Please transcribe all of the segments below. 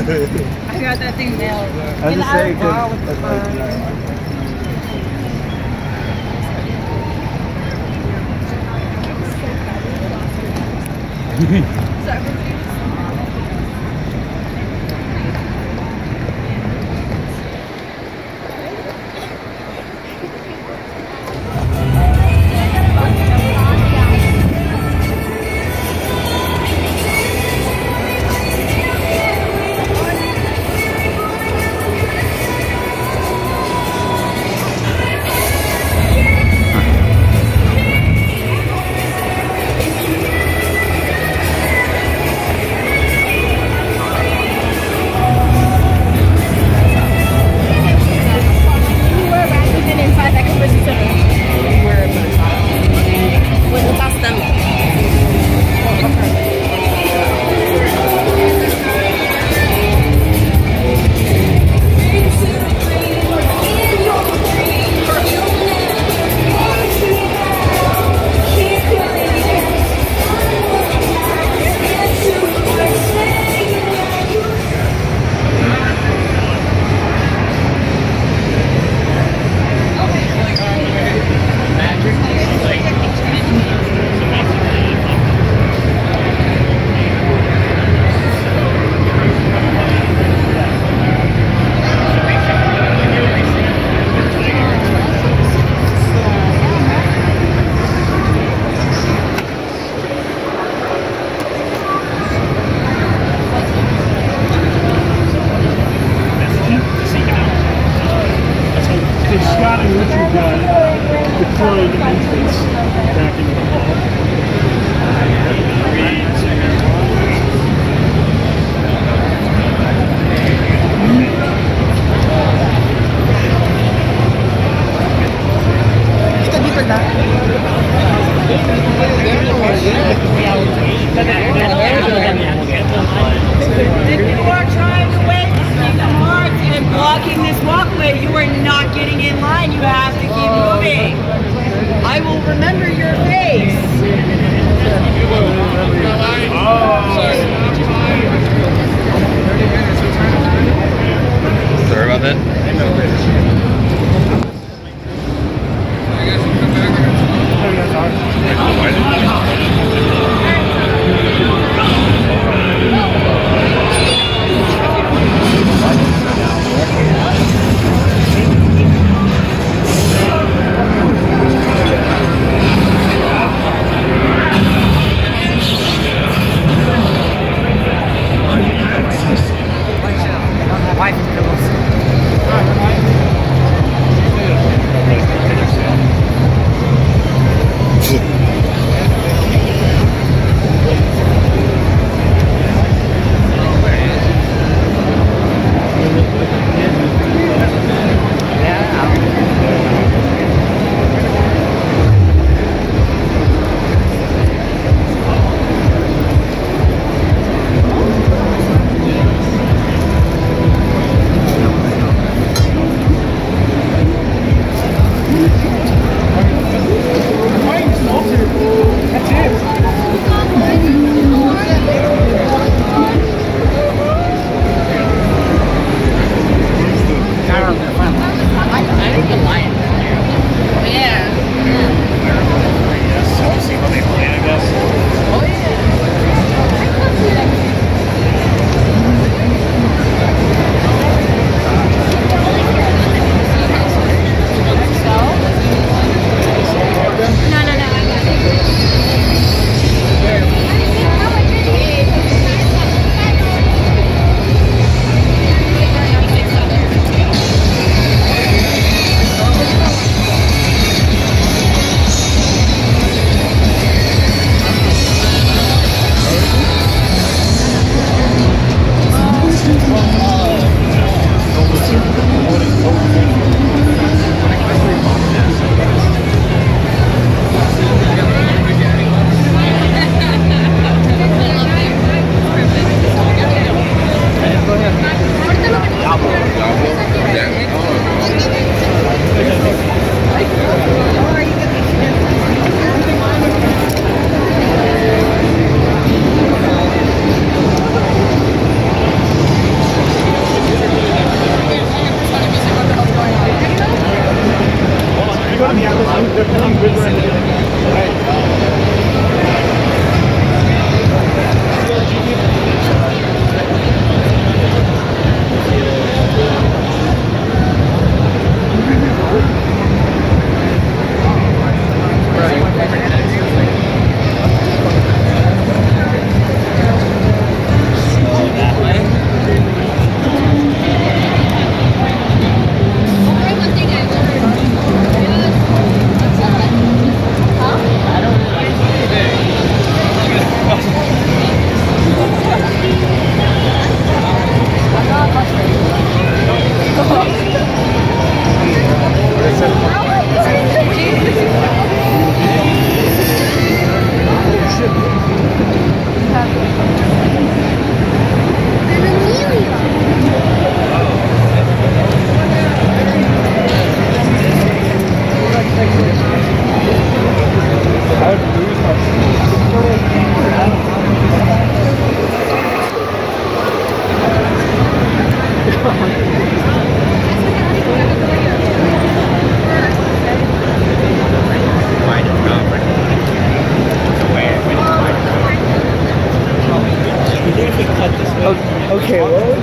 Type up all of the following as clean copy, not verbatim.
I got that thing nailed. I was just saying, Okay, well, is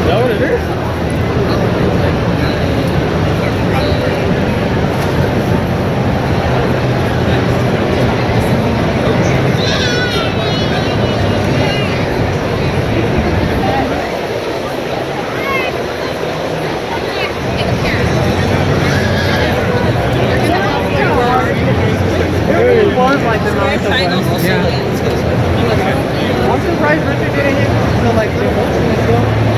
that what it is? Like the nice one. Yeah. I'm surprised Richard didn't hit the like the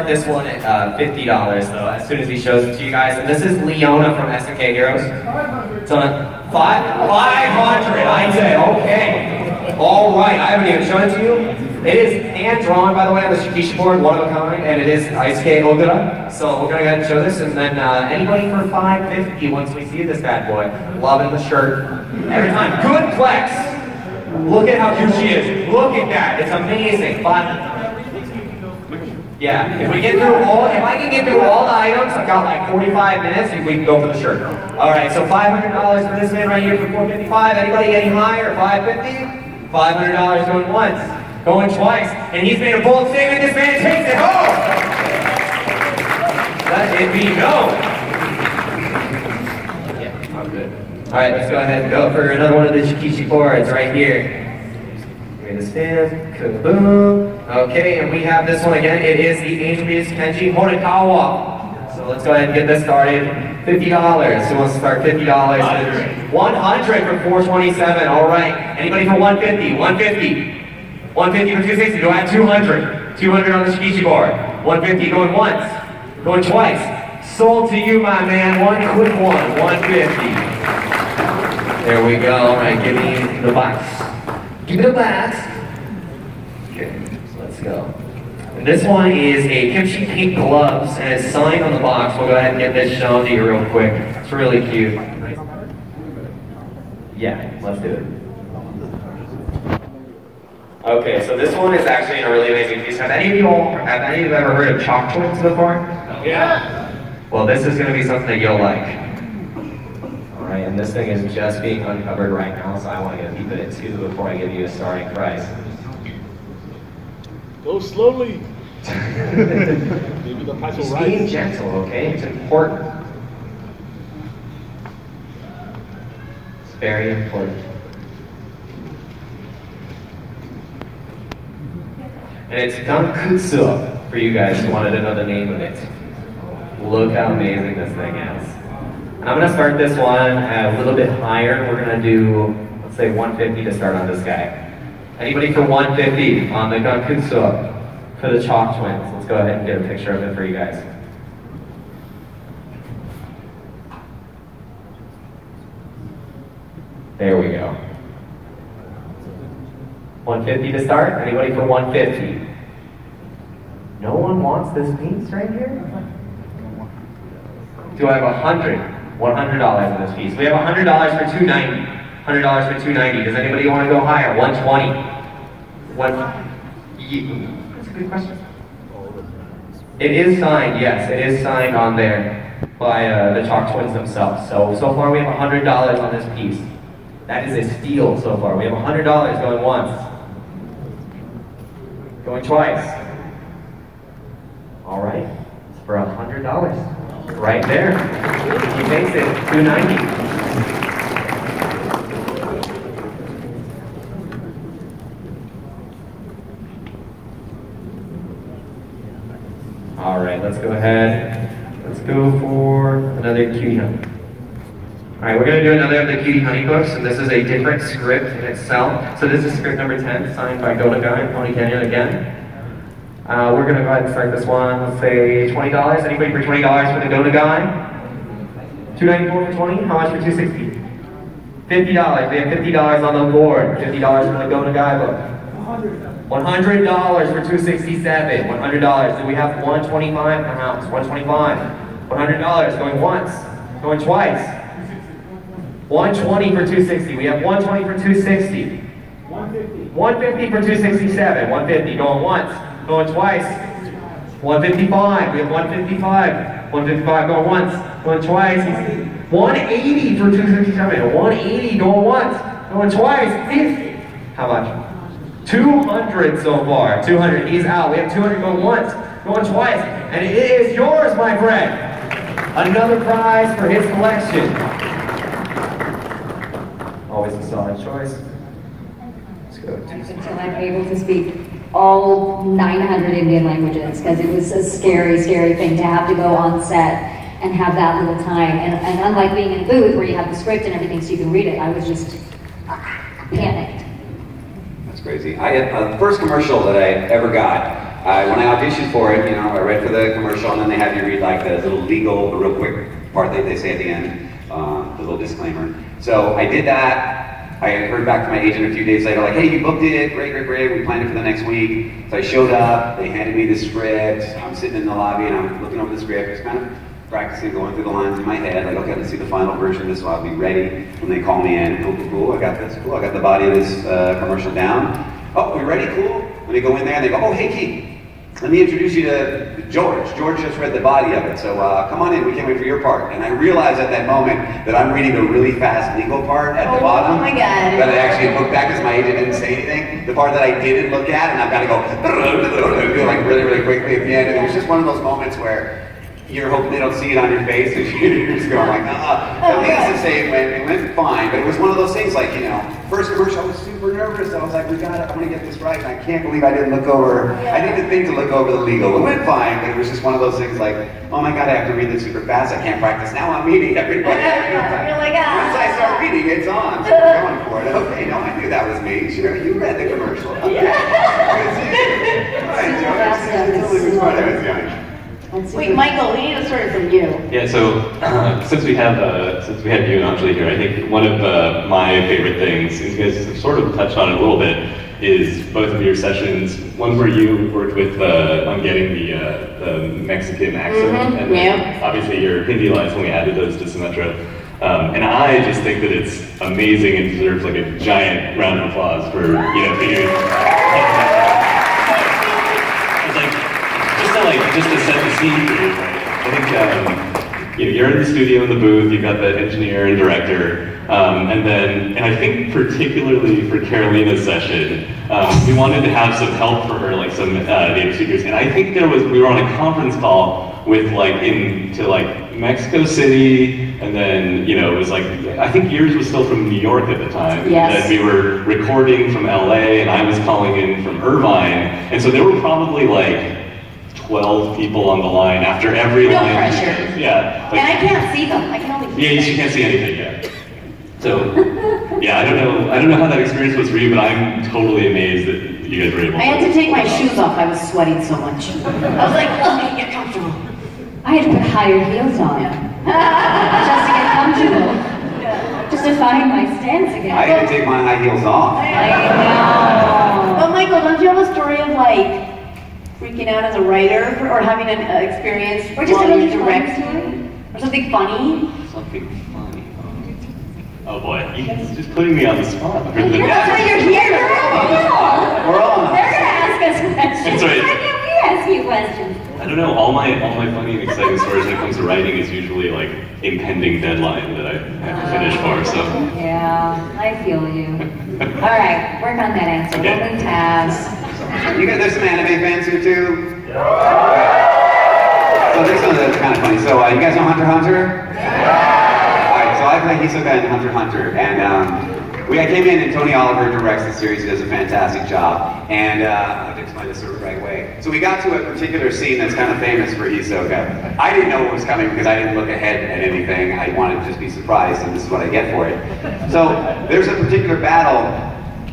start this one at $50 though, as soon as he shows it to you guys. And this is Leona from SNK Heroes. It's on a 500, I say, okay. All right, I haven't even shown it to you. It is hand-drawn, by the way, on the Shikishi board, one of a kind, and it is Aisuke Ogura. So we're gonna go ahead and show this, and then anybody for $550 once we see this bad boy. Loving the shirt. Every time, good flex. Look at how cute she is. Look at that, it's amazing. Yeah, if I can get through all the items, I've got like 45 minutes, and we can go for the shirt. All right, so $500 for this man right here for $455. Anybody getting higher? $550? $500 going once, going twice, and he's made a bold statement. This man takes it home. Let it be known. Yeah, I'm good. All right, let's go ahead and go for another one of the Shikishi boards right here. Give me the stamp, kaboom. Okay, and we have this one again. It is the Angel Beast Kenji Horikawa. So let's go ahead and get this started. $50. Who wants to start $50? 100 for $427. All right. Anybody for $150? $150. $150 for $260. Go ahead. $200. $200 on the Shikishi board. $150 going once, going twice. Sold to you, my man. One quick one. $150. There we go. All right, give me the box. Give me the box. Okay, so let's go. And this one is a kimchi pink gloves, and it's signed on the box. We'll go ahead and get this shown to you real quick. It's really cute. Yeah, let's do it. Okay, so this one is actually in a really amazing piece. Have any of you ever heard of chalk twins before? Yeah. Well, this is going to be something that you'll like. Alright, and this thing is just being uncovered right now, so I want to get a peep at it too before I give you a starting price. Go slowly. Maybe the price will rise. Being gentle, okay? It's important. It's very important. And it's Gankutsu for you guys who wanted to know the name of it. Look how amazing this thing is. And I'm going to start this one a little bit higher. We're going to do, let's say 150 to start on this guy. Anybody for 150 on the Gankutsu for the chalk twins? Let's go ahead and get a picture of it for you guys. There we go. 150 to start. Anybody for 150? No one wants this piece right here? Do I have $100 on this piece? We have $100 for $290. $100 for $290. Does anybody want to go higher? 120. That's a good question. It is signed, yes. It is signed on there by the Chalk Twins themselves. So far we have $100 on this piece. That is a steal so far. We have $100 going once. Going twice. All right. It's for $100. Right there. He takes it. $290. All right, let's go ahead. Let's go for another cutie honey. All right, we're going to do another of the cutie honey books, and this is a different script in itself. So this is script number 10, signed by Gonagai and Pony Canyon again. We're going to go ahead and start this one. Let's say $20. Anybody for $20 for the Gonagai? $294 for 20. How much for $260? $50. We have $50 on the board. $50 for the Gonagai book. $100 for $267. $100. Do we have $125 in the house? $125. $100 going once, going twice. $120 for $260. We have $120 for $260. $150 for $267. $150 going once, going twice. $155. We have $155. $155 going once, going twice. $180 for $267. $180 going once, going twice. 50. How much? $200 so far. $200. He's out. We have $200 going once, going twice, and it is yours, my friend. Another prize for his collection. Always a solid choice. Let's go. Until I'm able to speak all 900 Indian languages, because it was a scary, scary thing to have to go on set and have that little time. And unlike being in a booth where you have the script and everything so you can read it, I was just panicked. That's crazy. The first commercial that I ever got when I auditioned for it, you know, I read for the commercial, and then they have you read like the little legal, the real quick part they say at the end, the little disclaimer. So I did that. I heard back from my agent a few days later, like, hey, you booked it, great, we planned it for the next week. So I showed up, they handed me the script, I'm sitting in the lobby and I'm looking over the script, just kind of practicing, going through the lines in my head, like, okay, let's see the final version of this, so I'll be ready when they call me in. Cool, I got this, cool, I got the body of this commercial down. Oh, we ready, cool? When they go in there and they go, oh, hey, Keith, let me introduce you to George. George just read the body of it, so come on in, we can't wait for your part. And I realized at that moment that I'm reading the really fast legal part at the bottom. Oh my God. That I actually looked back because my agent didn't say anything. The part that I didn't look at, and I've got to go like really quickly at the end. And it was just one of those moments where you're hoping they don't see it on your face, and you're just going like, At least to say it went fine, but it was one of those things like, you know, first commercial, I was super nervous. I was like, I'm gonna get this right, and I can't believe I didn't look over, I didn't think to look over the legal. It went fine, but it was just one of those things like, oh my God, I have to read this super fast, I can't practice. Now I'm meeting everybody. You're like, Once I start reading, it's on, so we're going for it. Okay, no, I knew that was me. Sure, you read the commercial. Okay. Right, Joe, totally was fun. I was young. Wait, Michael, we need a story from you. Yeah, so since we have you and Anjali here, I think one of my favorite things, and you guys have sort of touched on it a little bit, is both of your sessions. One where you worked with on getting the Mexican accent, and then obviously your Hindi lines when we added those to Symmetra. And I just think that it's amazing and deserves like a giant round of applause for figuring. Just to set the scene for you, I think you're in the studio in the booth, you've got the engineer and director, and I think particularly for Carolina's session, we wanted to have some help for her, like some native speakers, and I think we were on a conference call with to Mexico City, and then it was like, I think yours was still from New York at the time. Yes. And we were recording from LA, and I was calling in from Irvine, and so there were probably like 12 people on the line after every line. No pressure. Yeah. And I can't see them. I can only hear them. You can't see anything yet. So, yeah, I don't know how that experience was for you, but I'm totally amazed that you guys were able to. I had to take my shoes off. I was sweating so much. I was like, oh, get comfortable. I had to put higher heels on just to get comfortable, just to find my stance again. I had to take my high heels off. I know. But Michael, don't you have a story of like freaking out as a writer or having an experience or just a really direct story? Or something funny? Something funny. Oh boy, you guys are just putting me on the spot. That's why you're here. We're all on. They're gonna ask us questions. That's right. Why can't we ask you questions? I don't know, all my funny and exciting stories when it comes to writing is usually like impending deadline that I have to finish for, so. Yeah, I feel you. All right, work on that answer. Okay. What we have. You guys, there's some anime fans here too? So there's something that's kind of funny. So you guys know Hunter x Hunter? Alright, so I play Hisoka in Hunter x Hunter, and I came in and Tony Oliver directs the series. He does a fantastic job, and I have to explain this the right way. So we got to a particular scene that's kind of famous for Hisoka. I didn't know what was coming because I didn't look ahead at anything. I wanted to just be surprised, and this is what I get for it. So there's a particular battle,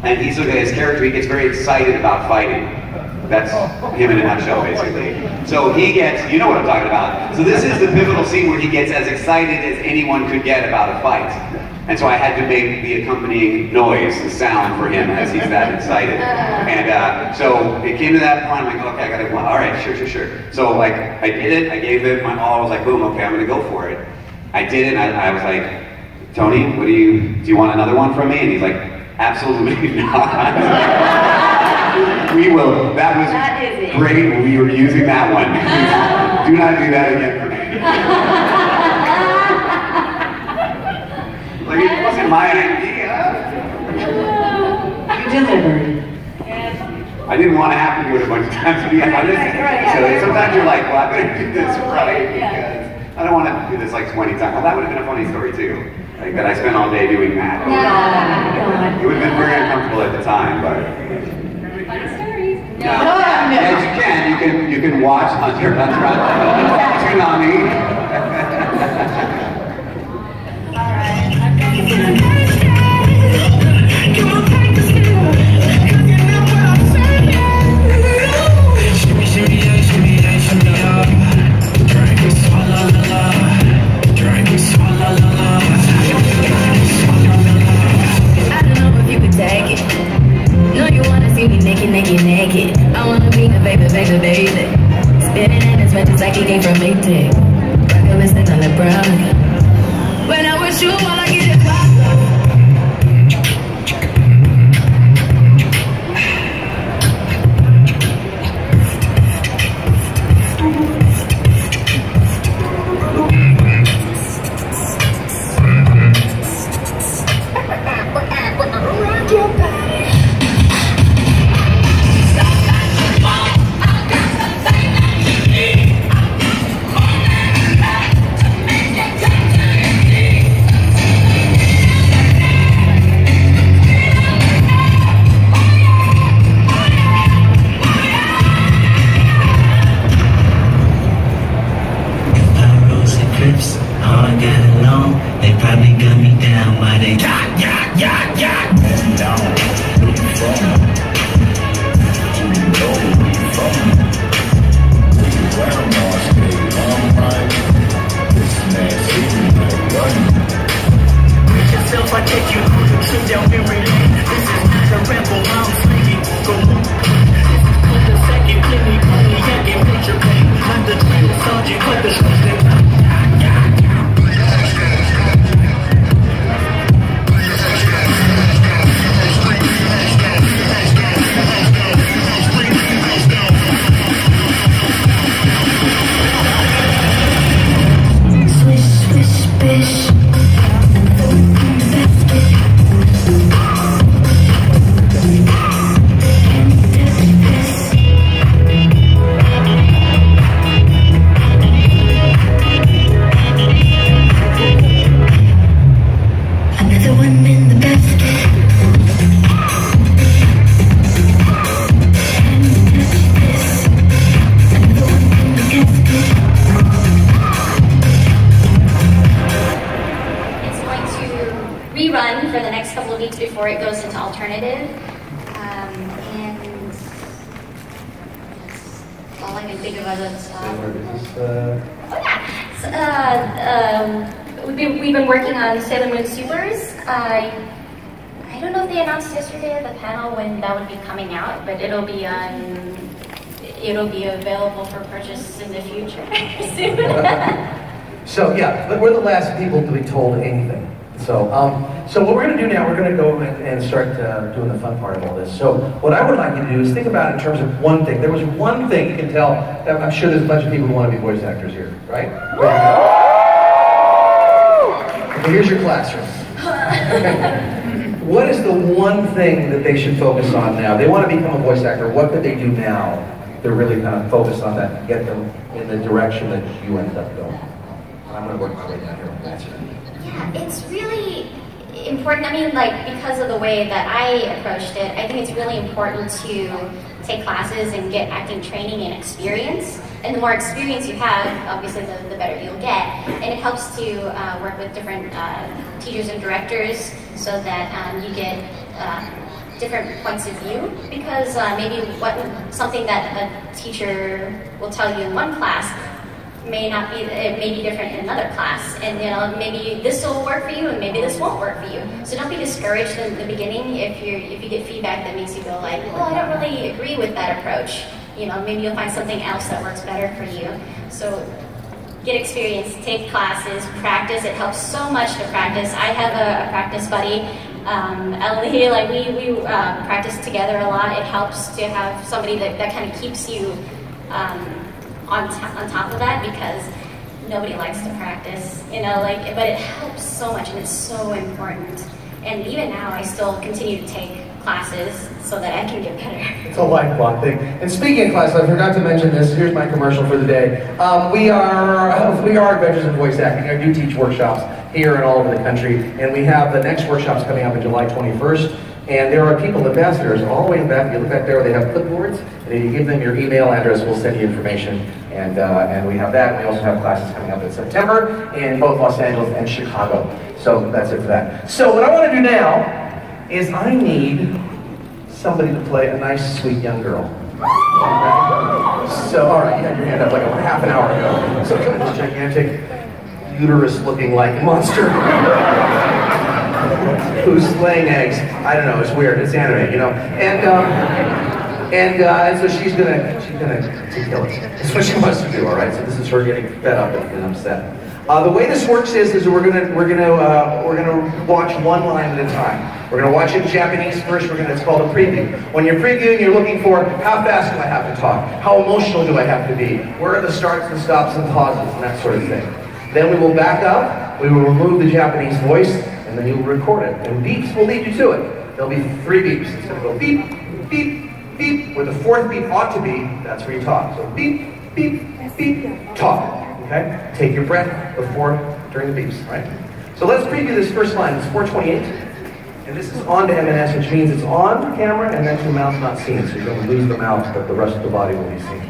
and Hisoka, his character, he gets very excited about fighting. That's him in a nutshell, basically. So he gets, you know what I'm talking about. So this is the pivotal scene where he gets as excited as anyone could get about a fight. And so I had to make the accompanying noise, the sound for him as he's that excited. And so it came to that point, I'm like, okay, I gotta, all right, sure. So like, I did it, I gave it my all, I was like, boom, okay, I'm gonna go for it. I did it, and I was like, Tony, do you want another one from me? And he's like, absolutely not. We will. That was great. We were using that one. Please do not do that again for me. Like, it wasn't my idea. You delivered. I didn't want to have to do it a bunch of times, to be honest. So sometimes you're like, well, I'm going to do this right because I don't want to do this like 20 times. Well, that would have been a funny story too. Like that I spent all day doing that. It would have been very uncomfortable at the time, but. Yes, you can watch Hunter x Hunter. Tsunami. down while they men down, where you from? Who you know where you from? Where your grandma stay, right? This man see me like running. Yourself, I take you trip down memory lane. This is not a rebel, I'm slinging. Go put the second clinic, only yakking picture pain. I'm the drill sergeant, cut the shit. For the next couple of weeks before it goes into alternative, and that's all I can think of other stuff. We've been working on Sailor Moon Supers. I don't know if they announced yesterday at the panel when that would be coming out, but it'll be available for purchase in the future soon. So yeah, but we're the last people to be told anything. So, so what we're going to do now, we're going to go and start doing the fun part of all this. So what I would like you to do is think about it in terms of one thing. There was one thing you can tell. I'm sure there's a bunch of people who want to be voice actors here, right? Okay, here's your classroom. What is the one thing that they should focus on now? They want to become a voice actor. What could they do now to really kind of focus on that and get them in the direction that you ended up going? I'm going to work my way down here on that. Yeah, it's really important. I mean, like, because of the way that I approached it, I think it's really important to take classes and get acting training and experience. And the more experience you have, obviously, the better you'll get. And it helps to work with different teachers and directors so that you get different points of view. Because maybe something that a teacher will tell you in one class may be different in another class, and maybe this will work for you and maybe this won't work for you. So don't be discouraged in the beginning if you get feedback that makes you go like, well, I don't really agree with that approach. Maybe you'll find something else that works better for you. So get experience, take classes, practice. It helps so much to practice. I have a practice buddy, Ellie, like we practice together a lot. It helps to have somebody that kind of keeps you on top of that, because nobody likes to practice, but it helps so much and it's so important. And even now, I still continue to take classes so that I can get better. It's a lifelong thing. And speaking of class, I forgot to mention this. Here's my commercial for the day. We are Adventures in Voice Acting. I do teach workshops here and all over the country, and we have the next workshops coming up on July 21st. And there are people, ambassadors, all the way in the back. You look back there, they have clipboards, and if you give them your email address, we'll send you information. And we have that. We also have classes coming up in September in both Los Angeles and Chicago. So that's it for that. So what I want to do now is I need somebody to play a nice, sweet young girl. So, all right, you had your hand up like a half an hour ago. So come on, this gigantic, uterus-looking like monster. Who's laying eggs. I don't know, it's weird, it's anime, And so she's gonna kill us. That's what she wants to do, all right? So this is her getting fed up and upset. The way this works is we're gonna watch one line at a time. We're gonna watch it in Japanese first. It's called a preview. When you're previewing, you're looking for how fast do I have to talk? How emotional do I have to be? Where are the starts and stops and pauses and that sort of thing? Then we will back up. We will remove the Japanese voice, and then you'll record it. And beeps will lead you to it. There'll be 3 beeps. It's gonna go beep, beep, beep. Where the 4th beep ought to be, that's where you talk. So beep, beep, beep, talk. Okay? Take your breath during the beeps, right? So let's preview this first line. It's 428. And this is on to M&S, which means it's on camera and then your mouth's not seen. So you're going to lose the mouth, but the rest of the body will be seen.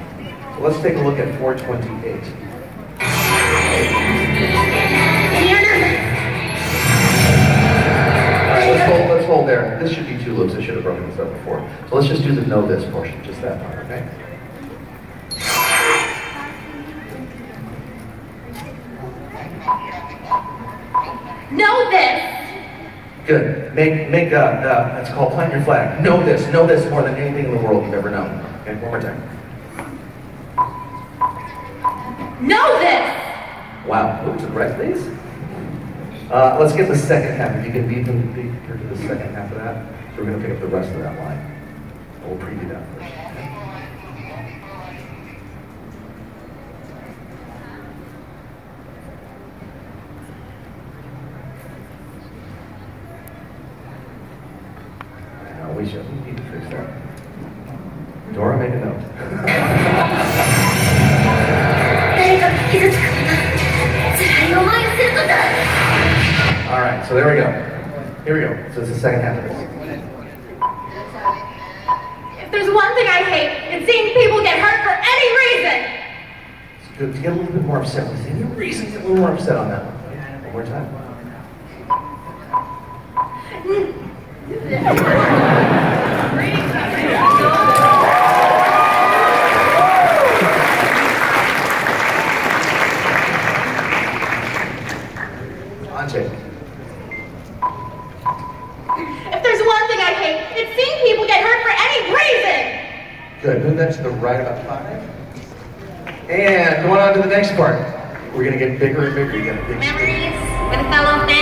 So let's take a look at 428. this should be two loops. I should have broken this up before. So let's just do the know this portion, just that part, okay? Know this. Good. That's called plant your flag. Know this more than anything in the world you've ever known. Okay, one more time. Know this. Wow. Move to the right, please. Let's get the second half. If you can beat her to the second half of that. So we're going to pick up the rest of that line. We'll preview that first. Okay? We need to fix that. Dora, make a note. Alright, so there we go. Here we go. So it's the second half of this. If there's one thing I hate, it's seeing people get hurt for any reason. It's good to get a little bit more upset. Let's see any reason to get a little more upset on that one. One more time. If there's one thing I hate, it's seeing people get hurt for any reason. Good. Move that to the right about 5. And going on to the next part. We're going to get bigger and bigger. You got a big Memories with a fellow fan.